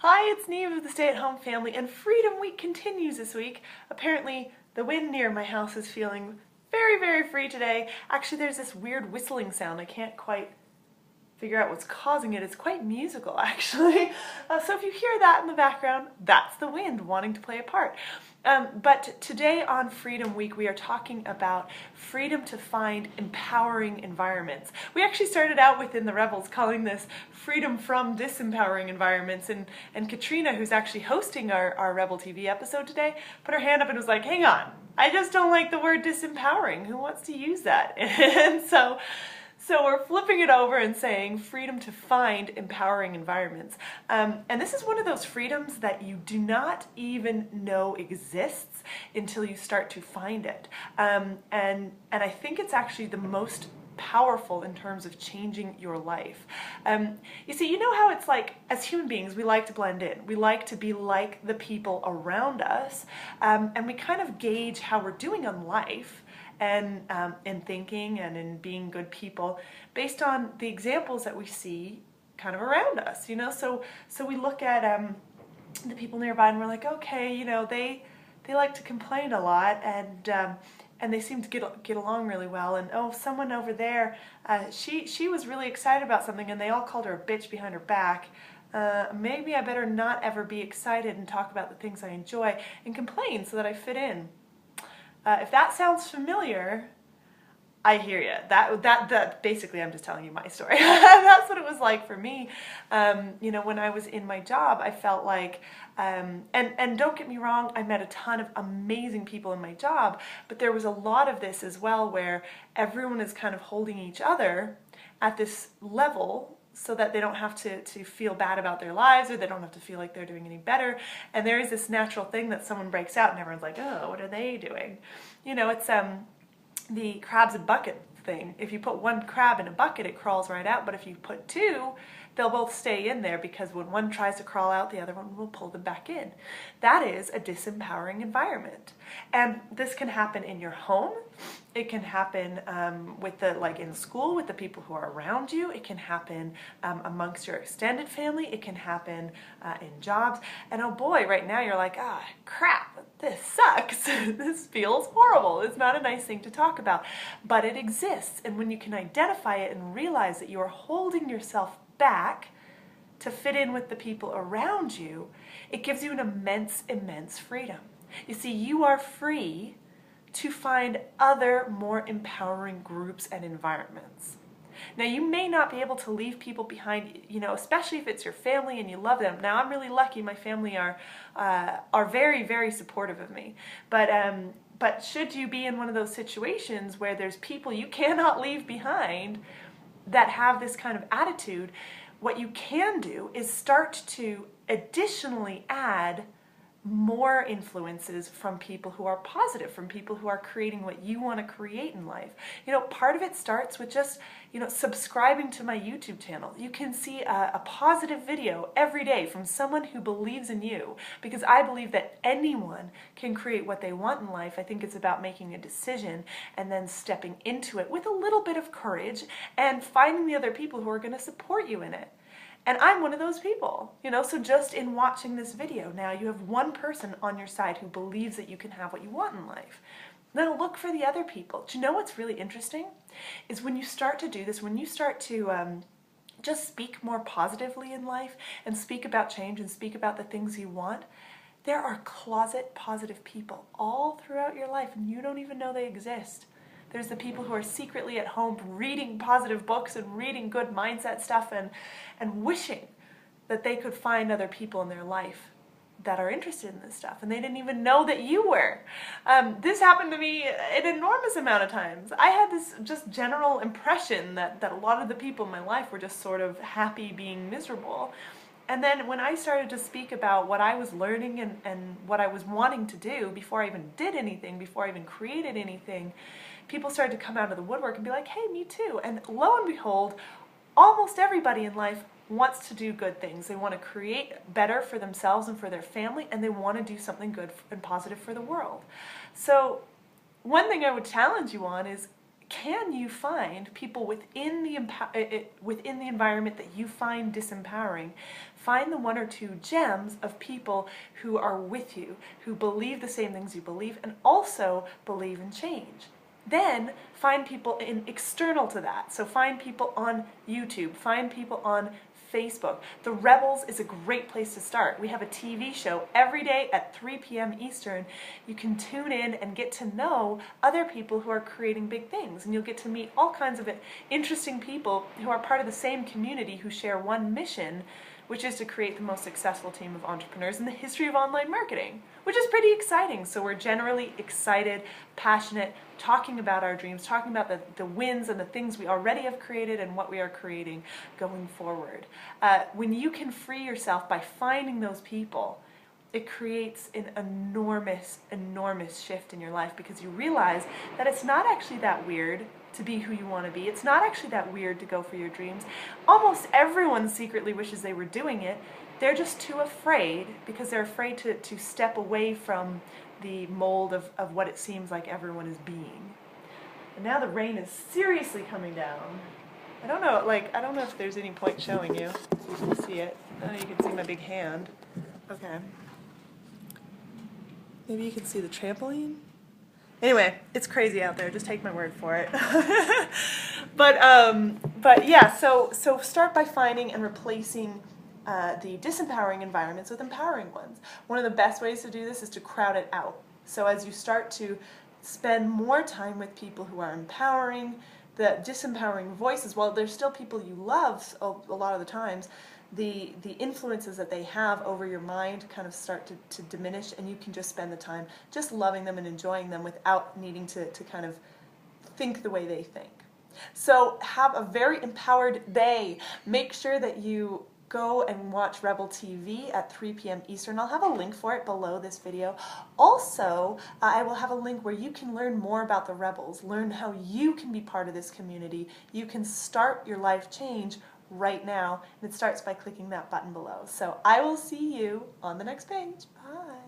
Hi, it's Neve of the Stay-at-Home Family, and Freedom Week continues this week. Apparently, the wind near my house is feeling very, very free today. Actually, there's this weird whistling sound. I can't quite figure out what's causing it. It's quite musical, actually. So if you hear that in the background, that's the wind wanting to play a part. But today on Freedom Week, we are talking about freedom to find empowering environments. We actually started out within the Rebels calling this freedom from disempowering environments. And Katrina, who's actually hosting our Rebel TV episode today, put her hand up and was like, hang on, I just don't like the word disempowering. Who wants to use that? And so we're flipping it over and saying freedom to find empowering environments. And this is one of those freedoms that you do not even know exists until you start to find it. And I think it's actually the most powerful in terms of changing your life. You see, you know how it's like, as human beings, we like to blend in. We like to be like the people around us. And we kind of gauge how we're doing on life and in thinking and in being good people based on the examples that we see kind of around us, you know. So we look at the people nearby and we're like, okay, you know, they like to complain a lot and they seem to get along really well. And oh, someone over there, she was really excited about something and they all called her a bitch behind her back. Maybe I better not ever be excited and talk about the things I enjoy and complain so that I fit in. If that sounds familiar, I hear you. That basically, I'm just telling you my story. That's what it was like for me. You know, when I was in my job, I felt like, and don't get me wrong, I met a ton of amazing people in my job, but there was a lot of this as well where everyone is kind of holding each other at this level so that they don't have to feel bad about their lives, or they don't have to feel like they're doing any better. And there is this natural thing that someone breaks out and everyone's like, oh, what are they doing? You know, it's the crabs in bucket thing. If you put one crab in a bucket, it crawls right out. But if you put two, they'll both stay in there because when one tries to crawl out, the other one will pull them back in. That is a disempowering environment. And this can happen in your home. It can happen in school with the people who are around you. It can happen amongst your extended family. It can happen in jobs. And oh boy, right now you're like, ah, crap, this sucks. This feels horrible. It's not a nice thing to talk about, but it exists. And when you can identify it and realize that you are holding yourself back to fit in with the people around you, it gives you an immense, immense freedom. You see, you are free to find other more empowering groups and environments. Now, you may not be able to leave people behind, you know, especially if it's your family and you love them. Now, I'm really lucky. My family are very, very supportive of me. But should you be in one of those situations where there's people you cannot leave behind that have this kind of attitude, what you can do is start to additionally add more influences from people who are positive, from people who are creating what you want to create in life. You know, part of it starts with just, you know, subscribing to my YouTube channel. You can see a positive video every day from someone who believes in you, because I believe that anyone can create what they want in life. I think it's about making a decision and then stepping into it with a little bit of courage and finding the other people who are going to support you in it. And I'm one of those people, you know, so just in watching this video, now you have one person on your side who believes that you can have what you want in life. Now look for the other people. Do you know what's really interesting? Is when you start to do this, when you start to just speak more positively in life and speak about change and speak about the things you want, there are closet positive people all throughout your life and you don't even know they exist. There's the people who are secretly at home reading positive books and reading good mindset stuff and wishing that they could find other people in their life that are interested in this stuff, and they didn't even know that you were. This happened to me an enormous amount of times. I had this just general impression that a lot of the people in my life were just sort of happy being miserable. And then when I started to speak about what I was learning and what I was wanting to do before I even did anything, before I even created anything, people started to come out of the woodwork and be like, hey, me too. And lo and behold, almost everybody in life wants to do good things. They want to create better for themselves and for their family, and they want to do something good and positive for the world. So one thing I would challenge you on is, can you find people within the environment that you find disempowering, find the one or two gems of people who are with you, who believe the same things you believe and also believe in change. Then find people external to that. So find people on YouTube, find people on Facebook. The Rebels is a great place to start. We have a TV show every day at 3 p.m. Eastern. You can tune in and get to know other people who are creating big things, and you'll get to meet all kinds of interesting people who are part of the same community who share one mission, which is to create the most successful team of entrepreneurs in the history of online marketing, which is pretty exciting. So we're generally excited, passionate, talking about our dreams, talking about the wins and the things we already have created and what we are creating going forward. When you can free yourself by finding those people, it creates an enormous, enormous shift in your life, because you realize that it's not actually that weird to be who you want to be. It's not actually that weird to go for your dreams. Almost everyone secretly wishes they were doing it. They're just too afraid, because they're afraid to step away from the mold of what it seems like everyone is being. And now the rain is seriously coming down. I don't know if there's any point showing you, so you can see it. Oh, you can see my big hand. Okay. Maybe you can see the trampoline? Anyway, it's crazy out there. Just take my word for it. But yeah, so start by finding and replacing the disempowering environments with empowering ones. One of the best ways to do this is to crowd it out. So as you start to spend more time with people who are empowering, the disempowering voices, while there's still people you love a lot of the times, the influences that they have over your mind kind of start to diminish, and you can just spend the time just loving them and enjoying them without needing to kind of think the way they think. So have a very empowered day. Make sure that you go and watch Rebel TV at 3 p.m. Eastern. I'll have a link for it below this video. Also, I will have a link where you can learn more about the Rebels, learn how you can be part of this community. You can start your life change right now, and it starts by clicking that button below. So I will see you on the next page. Bye.